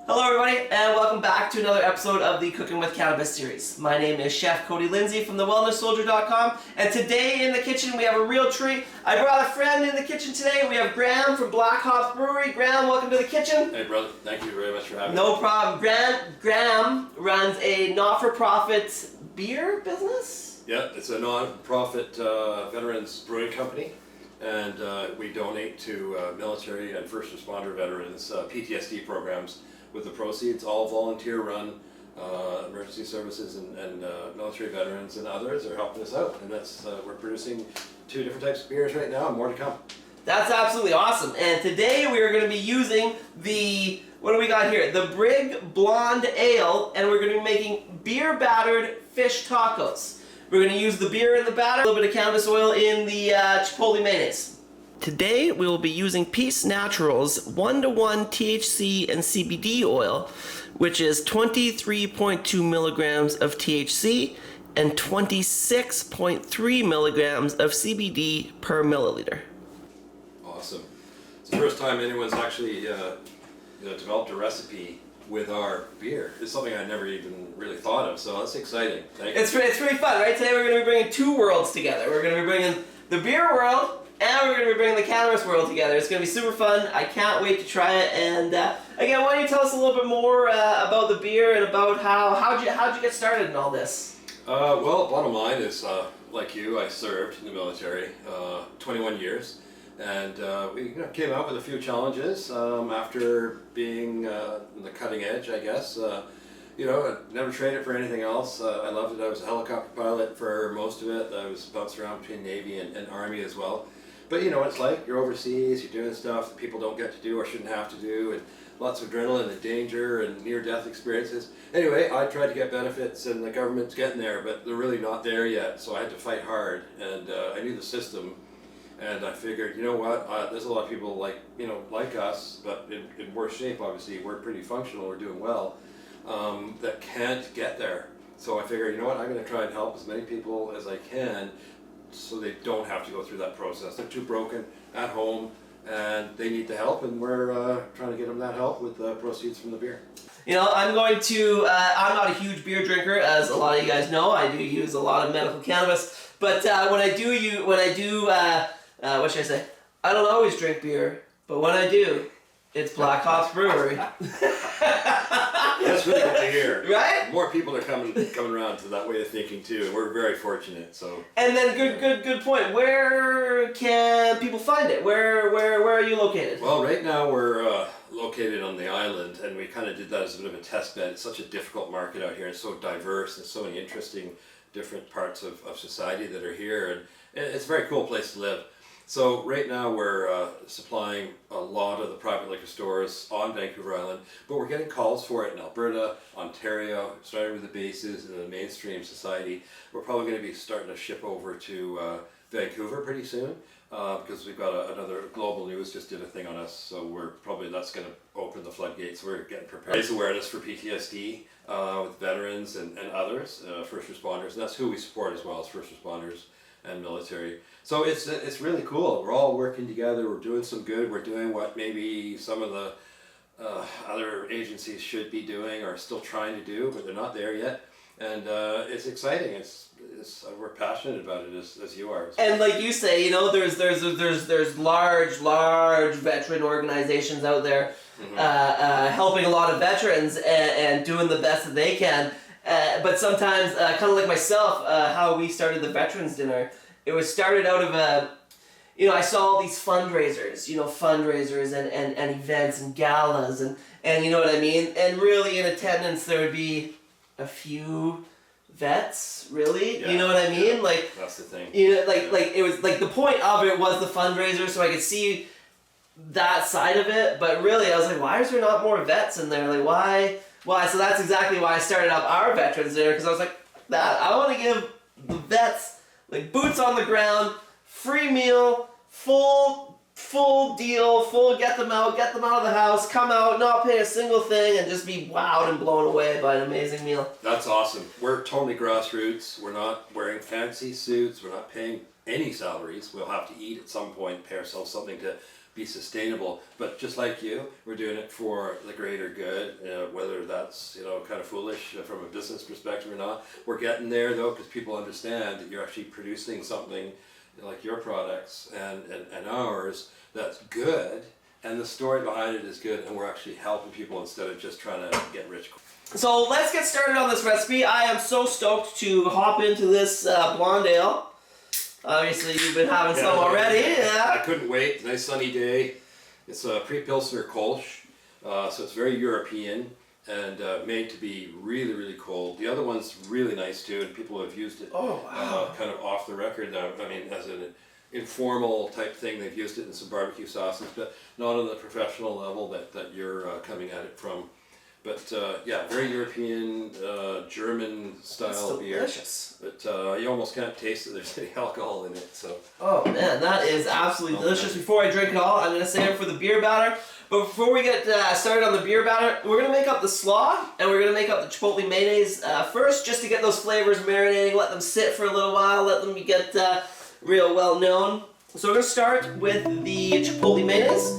Hello everybody, and welcome back to another episode of the Cooking with Cannabis series. My name is Chef Cody Lindsay from thewellnesssoldier.com, and today in the kitchen we have a real treat. I brought a friend in the kitchen today. We have Graeme from Black Hops Brewery. Graeme, welcome to the kitchen. Hey brother, thank you very much for having me. No problem. Graeme runs a not-for-profit beer business? Yeah, it's a non-profit veterans brewing company, and we donate to military and first responder veterans PTSD programs with the proceeds. All volunteer run. Emergency services and military veterans and others are helping us out, and that's we're producing 2 different types of beers right now and more to come. That's absolutely awesome. And today we are going to be using the, what do we got here? The Brig Blonde Ale, and we're going to be making beer battered fish tacos. We're going to use the beer in the batter, a little bit of cannabis oil in the chipotle mayonnaise. Today we will be using Peace Naturals 1:1 THC and CBD oil, which is 23.2 milligrams of THC and 26.3 milligrams of CBD per milliliter. Awesome. It's the first time anyone's actually developed a recipe with our beer. It's something I never even really thought of, so that's exciting. Thank you. It's pretty fun, right? Today we're going to be bringing 2 worlds together. We're going to be bringing the beer world, and we're going to be bringing the cannabis world together. It's going to be super fun. I can't wait to try it. And again, why don't you tell us a little bit more about the beer and about how'd you get started in all this? Well, bottom line is, like you, I served in the military 21 years, and we came out with a few challenges after being in the cutting edge, I guess. I never traded for anything else. I loved it. I was a helicopter pilot for most of it. I was bounced around between Navy and Army as well. But you know what it's like, you're overseas, you're doing stuff that people don't get to do or shouldn't have to do, and lots of adrenaline and danger and near-death experiences. Anyway, I tried to get benefits, and the government's getting there, but they're really not there yet, so I had to fight hard, and I knew the system, and I figured, you know what, there's a lot of people like us, but in worse shape, obviously. We're pretty functional, we're doing well, that can't get there. So I figured, you know what, I'm going to try and help as many people as I can, so they don't have to go through that process. They're too broken at home and they need the help, and we're trying to get them that help with the proceeds from the beer. You know, I'm not a huge beer drinker, as a lot of you guys know. I do use a lot of medical cannabis, but what should I say? I don't always drink beer, but when I do, it's Black Hops Brewery. That's really good to hear. Right? More people are coming around to that way of thinking too, and we're very fortunate. So. And then good point. Where can people find it? Where are you located? Well, right now we're located on the island, and we kind of did that as a bit of a test bed. It's such a difficult market out here. It's so diverse, and so many interesting, different parts of society that are here, and it's a very cool place to live. So right now we're supplying a lot of the private liquor stores on Vancouver Island, but we're getting calls for it in Alberta, Ontario, starting with the bases in the mainstream society. We're probably going to be starting to ship over to Vancouver pretty soon, because we've got another Global News just did a thing on us, so that's going to open the floodgates. We're getting prepared. Raise awareness for PTSD with veterans and others, first responders, and that's who we support as well as first responders and military. So it's really cool. We're all working together. We're doing some good. We're doing what maybe some of the other agencies should be doing or still trying to do, but they're not there yet. And it's exciting. We're passionate about it as you are. And like you say, there's large veteran organizations out there helping a lot of veterans and doing the best that they can. But sometimes, kind of like myself, how we started the Veterans Dinner, it was started out of I saw all these fundraisers and events and galas and you know what I mean? And really in attendance there would be a few vets, really, yeah, you know what I mean? Yeah, like that's the thing. Like it was like the point of it was the fundraiser, so I could see that side of it, but really I was like, why is there not more vets in there? Like why? So that's exactly why I started up our Veterans Dinner, because I was like, I want to give the vets like boots on the ground, free meal, full deal, get them out of the house, come out, not pay a single thing, and just be wowed and blown away by an amazing meal. That's awesome. We're totally grassroots. We're not wearing fancy suits. We're not paying any salaries. We'll have to eat at some point, pay ourselves something to be sustainable. But just like you, we're doing it for the greater good, whether that's, you know, kind of foolish from a business perspective or not. We're getting there though, because people understand that you're actually producing something like your products and ours that's good, and the story behind it is good, and we're actually helping people instead of just trying to get rich. So let's get started on this recipe. I am so stoked to hop into this blonde ale. Obviously, you've been having some already. Yeah. I couldn't wait. Nice sunny day. It's a pre-Pilsner Kolsch, so it's very European and made to be really, really cold. The other one's really nice too, and people have used it kind of off the record. I mean, as an informal type thing, they've used it in some barbecue sauces, but not on the professional level that you're coming at it from. But yeah, very European, German style beer. Delicious. But you almost can't taste that there's any alcohol in it. So. Oh man, that is absolutely delicious. Before I drink it all, I'm going to save it for the beer batter. But before we get started on the beer batter, we're going to make up the slaw, and we're going to make up the chipotle mayonnaise first, just to get those flavors marinating, let them sit for a little while, let them get real well known. So we're going to start with the chipotle mayonnaise.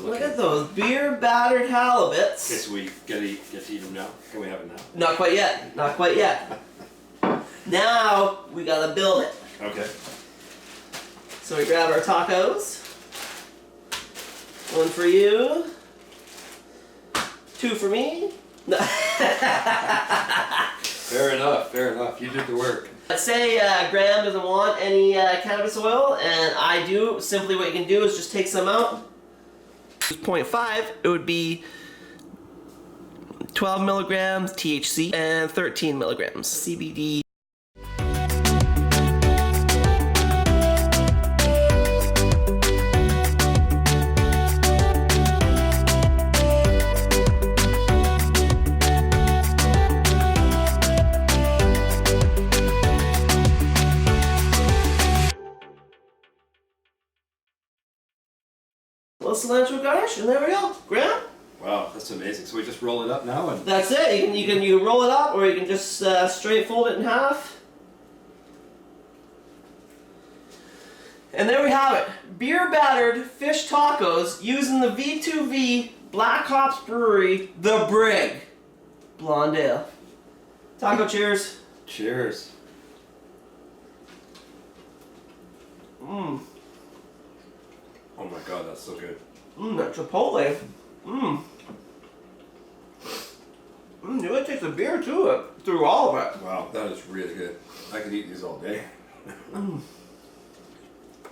Look at those beer battered halibuts. Okay, so we get to eat them now? Can we have it now? Not quite yet. Not quite yet. Now we gotta build it. Okay. So we grab our tacos. One for you. Two for me. No. Fair enough, fair enough. You did the work. Let's say Graeme doesn't want any cannabis oil, and I do. Simply what you can do is just take some out. 0.5, it would be 12 milligrams THC and 13 milligrams CBD. Little cilantro garnish, and there we go. Graeme? Wow, that's amazing. So we just roll it up now, and That's it. You can roll it up, or you can just straight fold it in half. And there we have it. Beer battered fish tacos using the V2V Black Hops Brewery, the Brig blonde ale. Taco cheers. cheers. Mmm. Oh my god, that's so good. Mmm, that chipotle. Mmm. You really taste the beer too through all of it. Wow, that is really good. I could eat these all day.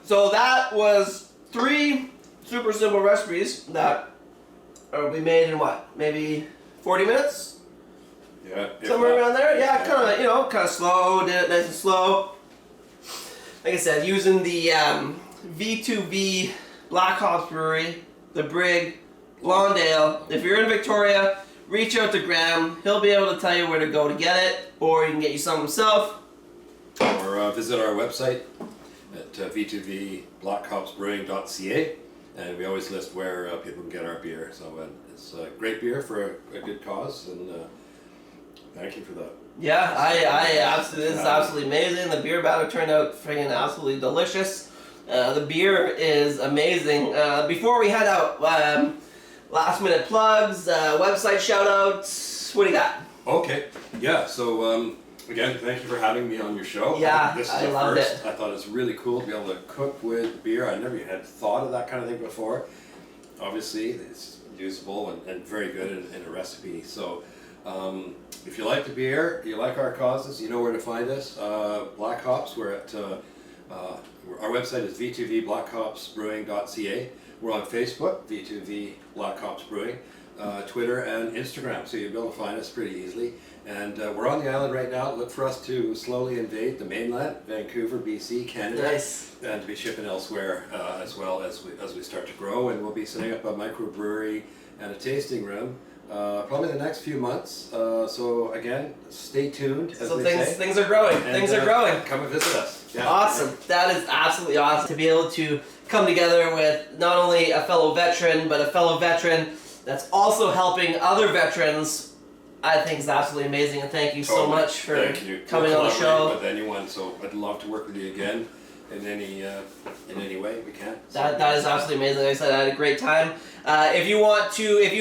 So that was 3 super simple recipes that will be made in what? Maybe 40 minutes? Yeah. Somewhere around there? Yeah, kind of slow, did it nice and slow. Like I said, using the V2V Black Hops Brewery, the Brig Blonde Ale. If you're in Victoria, reach out to Graeme. He'll be able to tell you where to go to get it, or you can get you some himself. Or visit our website at v2vblackhopsbrewing.ca, and we always list where people can get our beer. So it's a great beer for a good cause, and thank you for that. Yeah, I absolutely, this is absolutely amazing. The beer batter turned out freaking absolutely delicious. The beer is amazing. Before we head out, last minute plugs, website shout outs, what do you got? Okay, yeah, so again, thank you for having me on your show. Yeah, this is I a loved first. it. I thought it's really cool to be able to cook with beer. I never had thought of that kind of thing before. Obviously, it's usable and very good in a recipe. So if you like the beer, you like our causes, you know where to find us. Black Hops, we're at, our website is v2vblackhopsbrewing.ca. We're on Facebook, V2V Black Hops Brewing, Twitter and Instagram, so you'll be able to find us pretty easily. And we're on the island right now. Look for us to slowly invade the mainland, Vancouver, BC, Canada, Nice. and to be shipping elsewhere as well as we start to grow. And we'll be setting up a microbrewery and a tasting room probably the next few months. So again, stay tuned. So things are growing. And, things are growing. Come and visit us. Yeah. Awesome. That is absolutely awesome to be able to come together with not only a fellow veteran, but a fellow veteran that's also helping other veterans. I think is absolutely amazing, and thank you so much for coming on the show. With anyone, so I'd love to work with you again in any way we can. So. That is absolutely amazing. Like I said, I had a great time. If you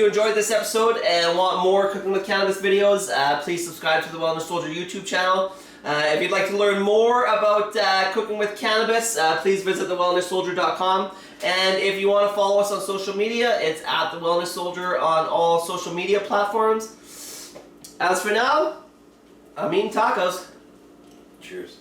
enjoyed this episode and want more Cooking with Cannabis videos, please subscribe to the Wellness Soldier YouTube channel. If you'd like to learn more about cooking with cannabis, please visit thewellnesssoldier.com. And if you want to follow us on social media, it's at The Wellness Soldier on all social media platforms. As for now, I'm eating tacos. Cheers.